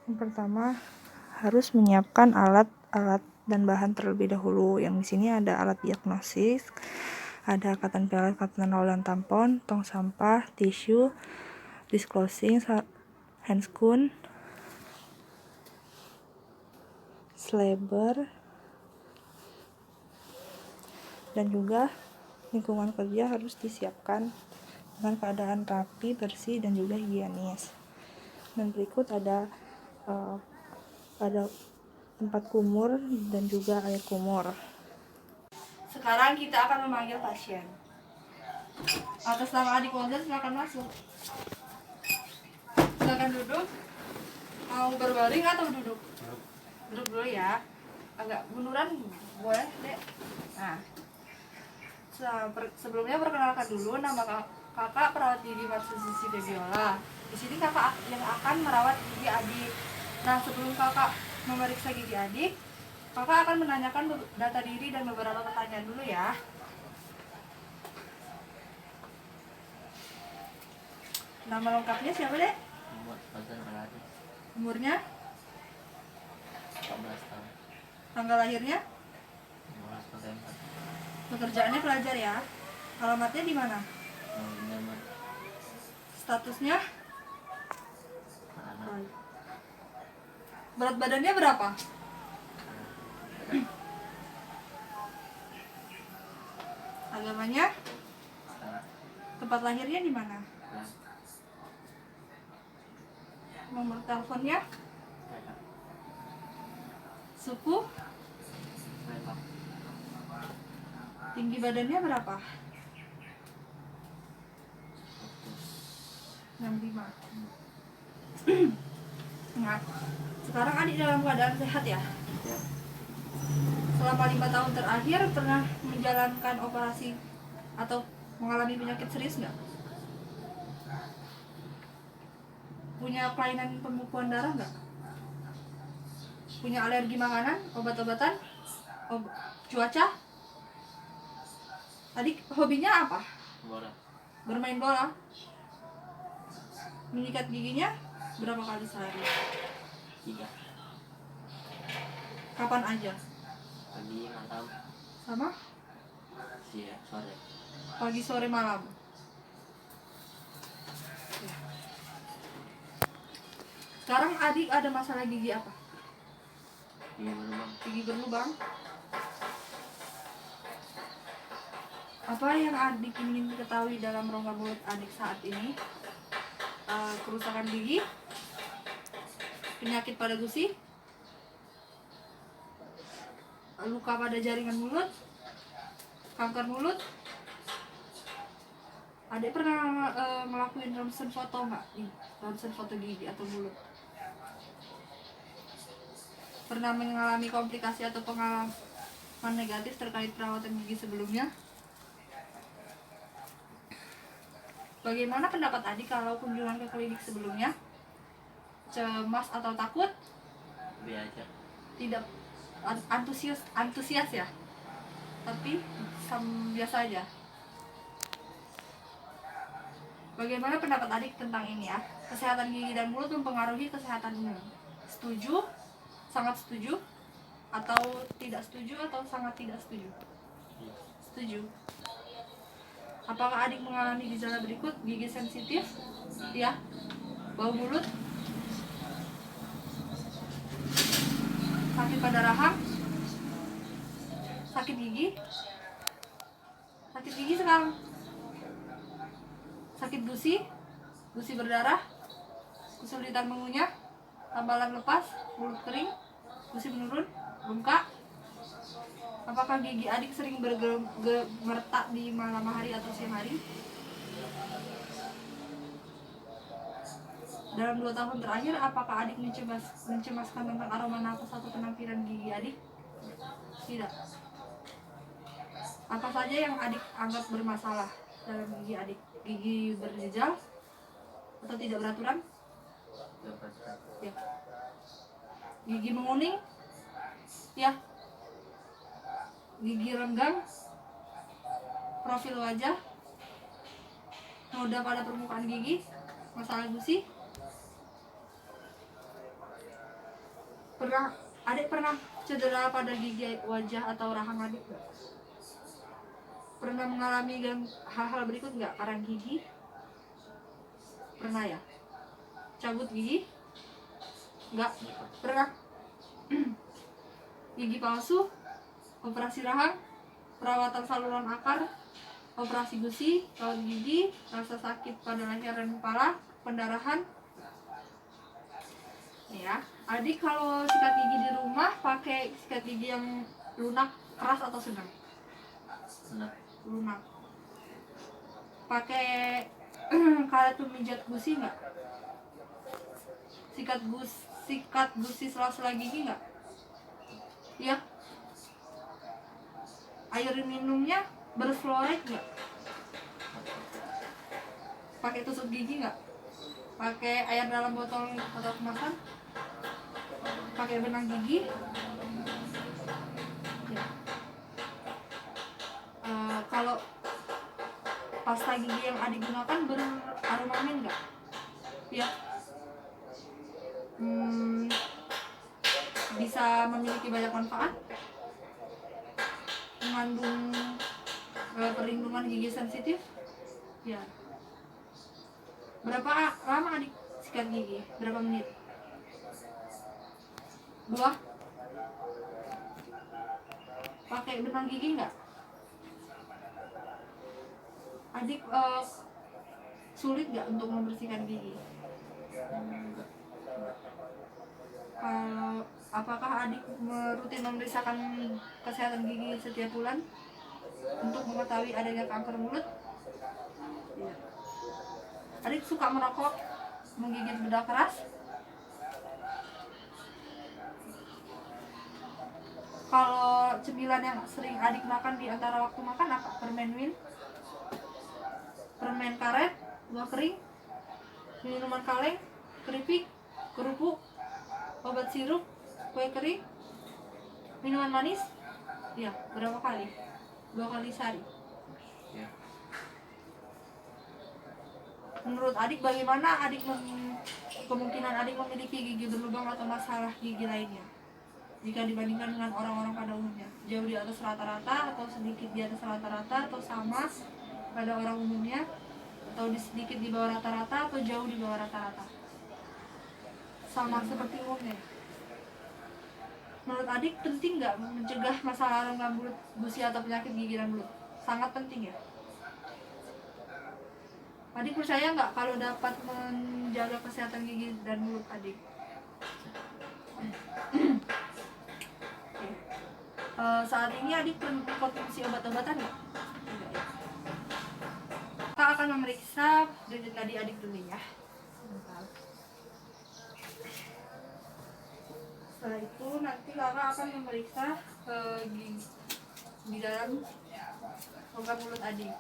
Yang pertama harus menyiapkan alat-alat dan bahan terlebih dahulu. Yang di sini ada alat diagnosis, ada cotton pellet, cotton roll dan tampon, tong sampah, tisu, disclosing, handscoon, slabber, dan juga lingkungan kerja harus disiapkan dengan keadaan rapi, bersih, dan juga higienis. Dan berikut ada tempat kumur dan juga air kumur. Sekarang kita akan memanggil pasien. Atas nama Adik Wonder, silakan masuk. Silakan duduk. Mau berbaring atau duduk? Duduk dulu ya. Agak munduran boleh, Dek. Nah, sebelumnya perkenalkan dulu, nama kakak perawat gigi Marsudi Deviola. Di sini kakak yang akan merawat gigi adik. Nah, sebelum kakak memeriksa gigi adik, kakak akan menanyakan data diri dan beberapa pertanyaan dulu ya. Nama lengkapnya siapa, Dek? Umurnya? 14 tahun. Tanggal lahirnya? 12 Pekerjaannya pelajar ya. Alamatnya di mana? Statusnya? Berat badannya berapa? Agamanya? Tempat lahirnya di mana? Nomor teleponnya? Suku? Tinggi badannya berapa? 65. Ingat, sekarang adik dalam keadaan sehat ya? Selama 5 tahun terakhir pernah menjalankan operasi atau mengalami penyakit serius nggak? Punya kelainan pembekuan darah nggak? Punya alergi makanan, obat-obatan, cuaca? Adik hobinya apa? Bola. Bermain bola. Menyikat giginya berapa kali sehari? 3. Kapan aja? Pagi, malam, Sama? siang, sore. Pagi, sore, malam. Sekarang adik ada masalah gigi apa? Gigi berlubang. Gigi berlubang. Apa yang adik ingin ketahui dalam rongga mulut adik saat ini? Kerusakan gigi, penyakit pada gusi, luka pada jaringan mulut, kanker mulut. Adik pernah ngelakuin ronsen foto nggak? Ronsen foto gigi atau mulut? Pernah mengalami komplikasi atau pengalaman negatif terkait perawatan gigi sebelumnya? Bagaimana pendapat adik kalau kunjungan ke klinik sebelumnya? Cemas atau takut? Biasa. Tidak antusias ya? Tapi biasa aja. Bagaimana pendapat adik tentang ini ya? Kesehatan gigi dan mulut mempengaruhi kesehatan umum. Setuju? Sangat setuju? Atau tidak setuju atau sangat tidak setuju? Setuju. Apakah adik mengalami gejala berikut? Gigi sensitif? Ya. Bau mulut? Sakit pada rahang? Sakit gigi? Sakit gigi sekarang? Sakit gusi? Gusi berdarah? Kesulitan mengunyah? Tambalan lepas? Mulut kering? Gusi menurun? Bengkak? Apakah gigi adik sering bergemertak di malam hari atau siang hari? Dalam 2 tahun terakhir, apakah adik mencemaskan tentang aroma nafas atau penampilan gigi adik? Tidak. Apa saja yang adik anggap bermasalah dalam gigi adik? Gigi berjejal atau tidak beraturan? Ya. Gigi menguning? Ya. Gigi renggang? Profil wajah? Noda pada permukaan gigi? Masalah gusi? Adik pernah cedera pada gigi, wajah atau rahang adik nggak? Pernah mengalami hal-hal berikut nggak? Karang gigi? Pernah ya? Cabut gigi? Nggak? Pernah? Gigi palsu? Operasi rahang? Perawatan saluran akar? Operasi gusi? Kawat gigi? Rasa sakit pada leher dan kepala? Pendarahan? Ya, adik kalau sikat gigi di rumah pakai sikat gigi yang lunak, keras atau sedang? Lunak. Pakai karet pemijat gusi nggak? Sikat gusi sela-sela gigi nggak? Ya. Air minumnya berfluoride nggak? Pakai tusuk gigi nggak? Pakai air dalam botol atau kemasan? Pakai benang gigi? Ya. Kalau pasta gigi yang adik gunakan beraromamin nggak? Ya. Bisa memiliki banyak manfaat, mengandung perlindungan gigi sensitif. Ya. Berapa lama adik sikat gigi? Berapa menit? 2? Pakai benang gigi nggak? Adik sulit nggak untuk membersihkan gigi? Apakah adik rutin memeriksakan kesehatan gigi setiap bulan untuk mengetahui adanya kanker mulut? Tidak. Adik suka merokok, menggigit benda keras? Kalau cemilan yang sering adik makan di antara waktu makan apa? Permen win, permen karet, buah kering, minuman kaleng, keripik, kerupuk, obat sirup, kue kering, minuman manis? Ya, berapa kali? 2 kali sehari. Ya. Menurut adik bagaimana kemungkinan adik memiliki gigi berlubang atau masalah gigi lainnya jika dibandingkan dengan orang-orang pada umumnya? Jauh di atas rata-rata atau sedikit di atas rata-rata atau sama pada orang umumnya, atau sedikit di bawah rata-rata atau jauh di bawah rata-rata? Sama seperti umumnya. Menurut adik penting nggak mencegah masalah rongga mulut, gusi atau penyakit gigi dan mulut? Sangat penting ya. Adik percaya nggak kalau dapat menjaga kesehatan gigi dan mulut adik? Saat ini adik mengkonsumsi obat-obatan nggak? Kak akan memeriksa denyut nadi adik dulu ya. Setelah itu nanti kakak akan memeriksa gigi di dalam rongga mulut adik.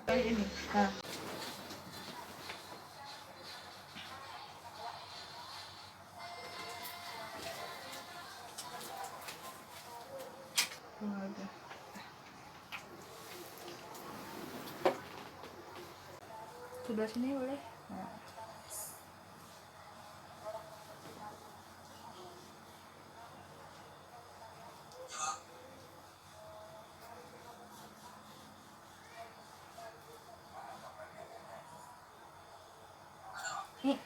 Kayak ini. Nah. Sebelah sini boleh. Nah. Nih.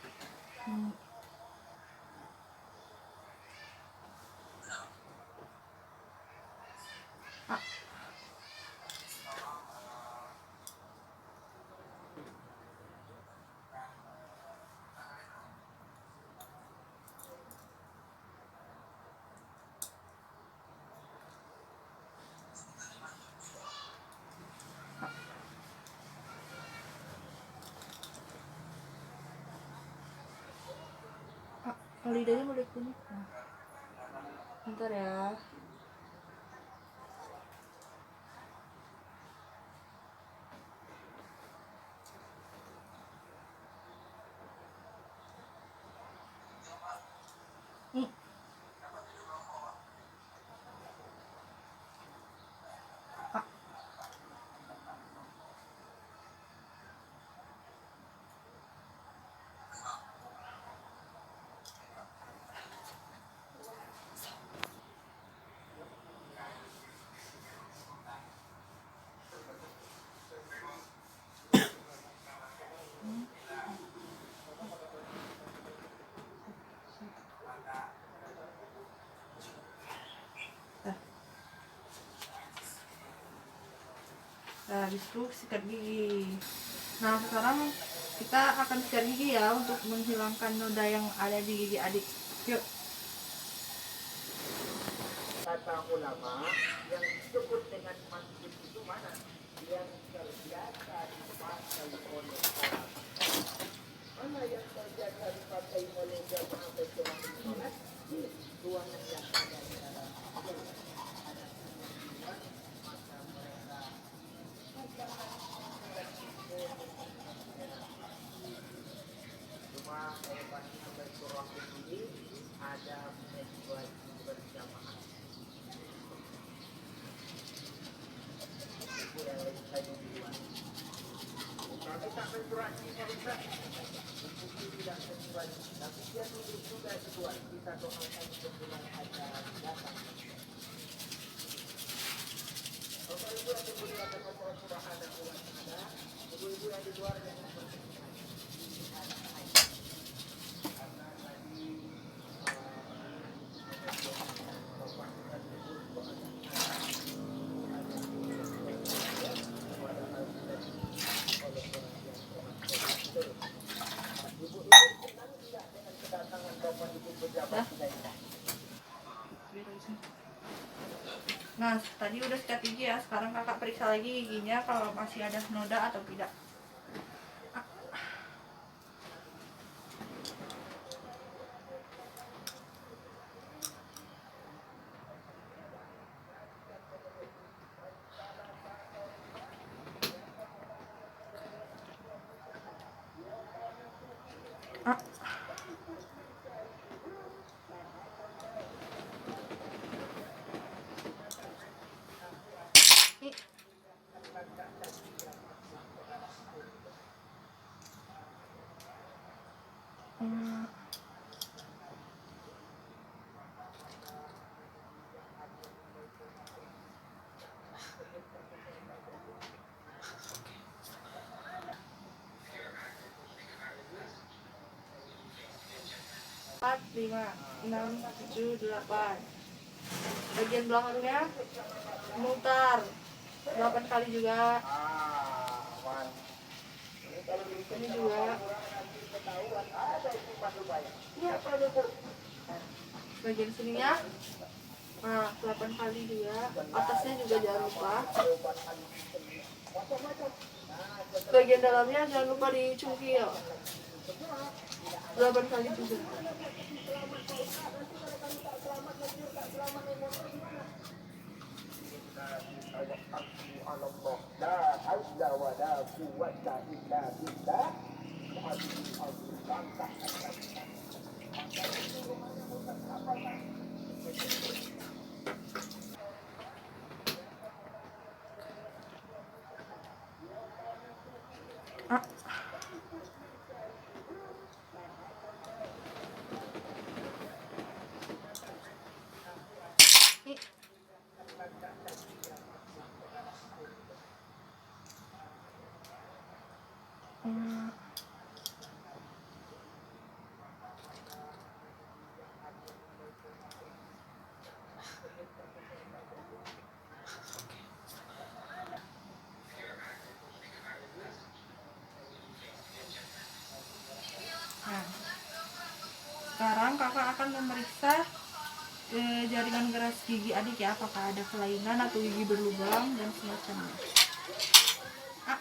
Lidahnya boleh kunyit. Nah. Bentar ya. Nih. Nah, habis itu sikat gigi. Nah, sekarang kita akan sikat gigi ya untuk menghilangkan noda yang ada di gigi adik. Yuk. Kata ulama yang disebut dengan masjid itu mana? Yang terbiasa dipakai oleh orang. Mana yang terbiasa dipakai oleh jamaah berjamaah sholat? Di ruangan yang ada di dalam ada kemudian maka mereka cuma hebatnya bersurah ini ada menjual berjamaah. Kami tak menjual ini Ustaz. Mungkin tidak menjual, tapi dia duduk juga dijual. Kita doakan sebulan ada datang. Bapak-ibu yang dimuliakan Allah Subhanahu wa Ta'ala, ibu-ibu yang di luar jangan berkenan. Karena tadi Bapak dan Ibu Nah, tadi udah sikat gigi ya. Sekarang kakak periksa lagi giginya kalau masih ada noda atau tidak. Ah. Empat, 5, 6, 7, 8. Bagian belakangnya mutar 8 kali juga. Ini juga. Bagian sininya, nah 8 kali juga. Atasnya juga jangan lupa. Bagian dalamnya jangan lupa dicungkil 8 kali juga. Ah. Nah, sekarang kakak akan memeriksa jaringan keras gigi adik ya, apakah ada kelainan atau gigi berlubang dan semacamnya. Ah.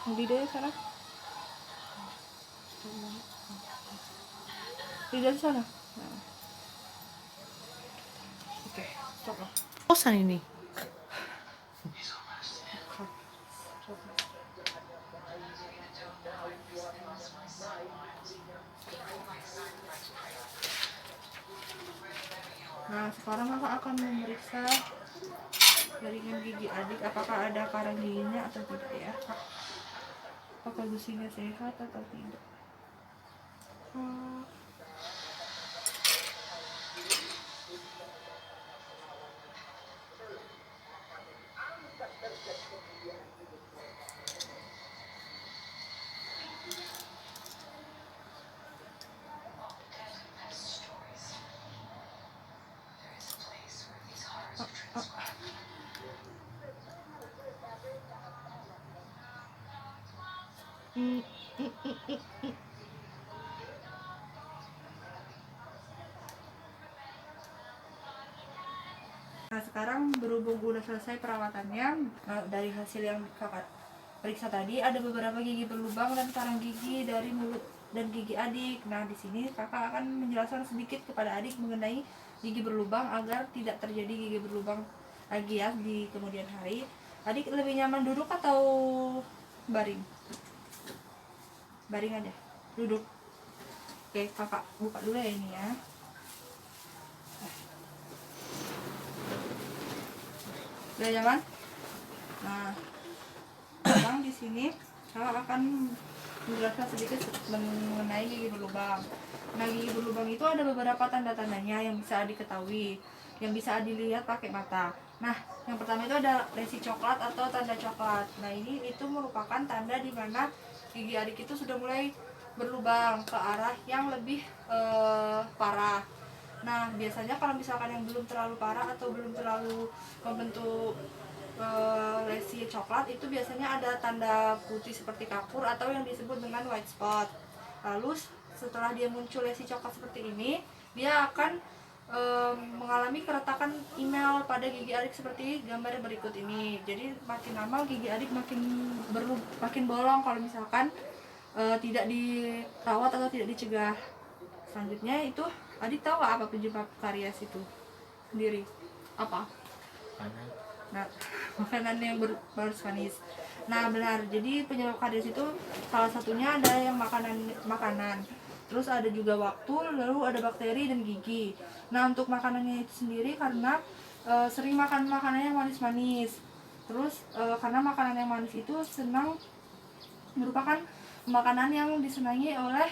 Lidahnya sana. Lidah sana. Nah. Oke, stop lah. Bosan ini. Nah, sekarang kakak akan memeriksa jaringan gigi adik apakah ada karang giginya atau tidak ya, Kak. Apakah gusinya sehat atau tidak. Nah, sekarang berhubung udah selesai perawatannya, dari hasil yang kakak periksa tadi ada beberapa gigi berlubang dan karang gigi dari mulut dan gigi adik. Nah, di sini kakak akan menjelaskan sedikit kepada adik mengenai gigi berlubang agar tidak terjadi gigi berlubang lagi ya di kemudian hari. Adik lebih nyaman duduk atau baring? Baring aja, duduk. Oke, kakak buka dulu ya ini ya. Udah nyaman? Nah, sekarang di sini kakak akan menjelaskan sedikit mengenai gigi berlubang. Nah, gigi berlubang itu ada beberapa tanda-tandanya yang bisa adik ketahui, yang bisa adik lihat pakai mata. Nah, yang pertama itu ada lesi coklat atau tanda coklat. Nah, ini itu merupakan tanda di mana gigi adik itu sudah mulai berlubang ke arah yang lebih parah. Nah, biasanya kalau misalkan yang belum terlalu parah atau belum terlalu membentuk lesi coklat, itu biasanya ada tanda putih seperti kapur atau yang disebut dengan white spot. Lalu setelah dia muncul lesi coklat seperti ini, dia akan mengalami keretakan email pada gigi adik seperti gambar berikut ini. Jadi makin lama gigi adik makin bolong kalau misalkan tidak dirawat atau tidak dicegah. Selanjutnya itu adik tahu gak apa penyebab karies itu sendiri? Apa? Nah, makanan yang berbaris manis. Nah, benar. Jadi penyebab karies itu salah satunya ada yang makanan. Terus ada juga waktu, lalu ada bakteri dan gigi. Nah, untuk makanannya itu sendiri karena sering makan makanan yang manis-manis. Terus karena makanan yang manis itu merupakan makanan yang disenangi oleh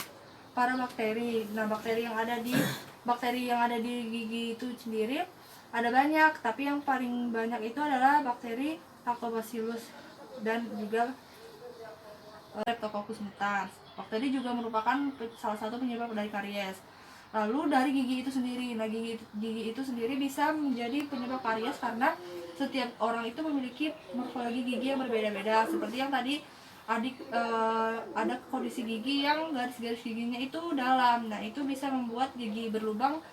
para bakteri. Nah, bakteri yang ada di gigi itu sendiri ada banyak, tapi yang paling banyak itu adalah bakteri Lactobacillus dan juga Streptococcus mutans. Bakteri juga merupakan salah satu penyebab dari karies. Lalu dari gigi itu sendiri, nah gigi itu sendiri bisa menjadi penyebab karies karena setiap orang itu memiliki morfologi gigi yang berbeda-beda. Seperti yang tadi adik ada kondisi gigi yang garis-garis giginya itu dalam. Nah, itu bisa membuat gigi berlubang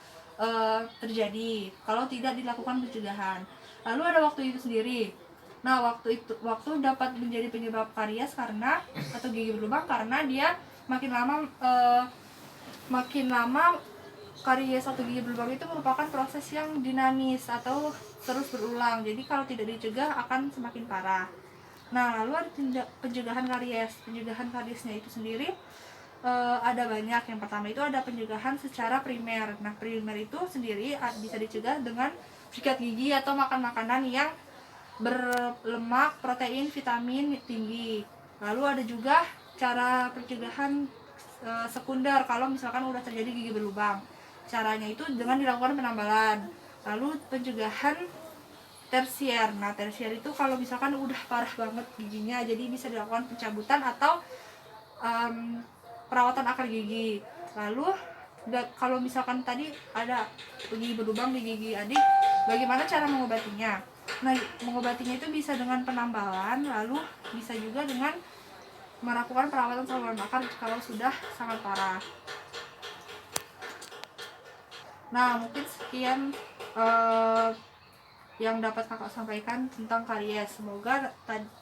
terjadi kalau tidak dilakukan pencegahan. Lalu ada waktu itu sendiri. Nah, waktu dapat menjadi penyebab karies karena atau gigi berlubang karena dia makin lama karies atau gigi berlubang itu merupakan proses yang dinamis atau terus berulang. Jadi kalau tidak dicegah akan semakin parah. Nah, lalu ada pencegahan karies. Pencegahan kariesnya itu sendiri ada banyak. Yang pertama itu ada pencegahan secara primer. Nah, primer itu sendiri bisa dicegah dengan sikat gigi atau makan makanan yang berlemak, protein, vitamin tinggi. Lalu ada juga cara pencegahan sekunder kalau misalkan udah terjadi gigi berlubang. Caranya itu dengan dilakukan penambalan. Lalu pencegahan tersier. Nah, tersier itu kalau misalkan udah parah banget giginya, jadi bisa dilakukan pencabutan atau perawatan akar gigi. Lalu kalau misalkan tadi ada gigi berlubang di gigi adik, bagaimana cara mengobatinya? Nah, mengobatinya itu bisa dengan penambalan, lalu bisa juga dengan melakukan perawatan saluran akar kalau sudah sangat parah. Nah, mungkin sekian yang dapat kakak sampaikan tentang karies. Semoga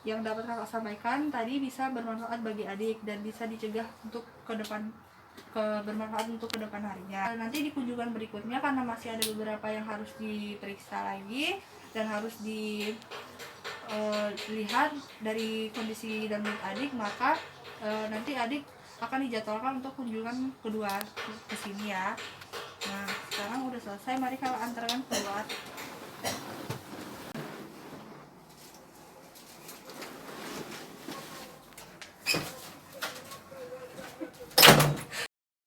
yang dapat kakak sampaikan tadi bisa bermanfaat bagi adik dan bisa dicegah untuk bermanfaat untuk ke depan harinya. Nanti di kunjungan berikutnya karena masih ada beberapa yang harus diperiksa lagi dan harus dilihat dari kondisi dan mood adik, maka nanti adik akan dijadwalkan untuk kunjungan kedua ke sini ya. Nah, sekarang udah selesai, mari kakak antarkan keluar.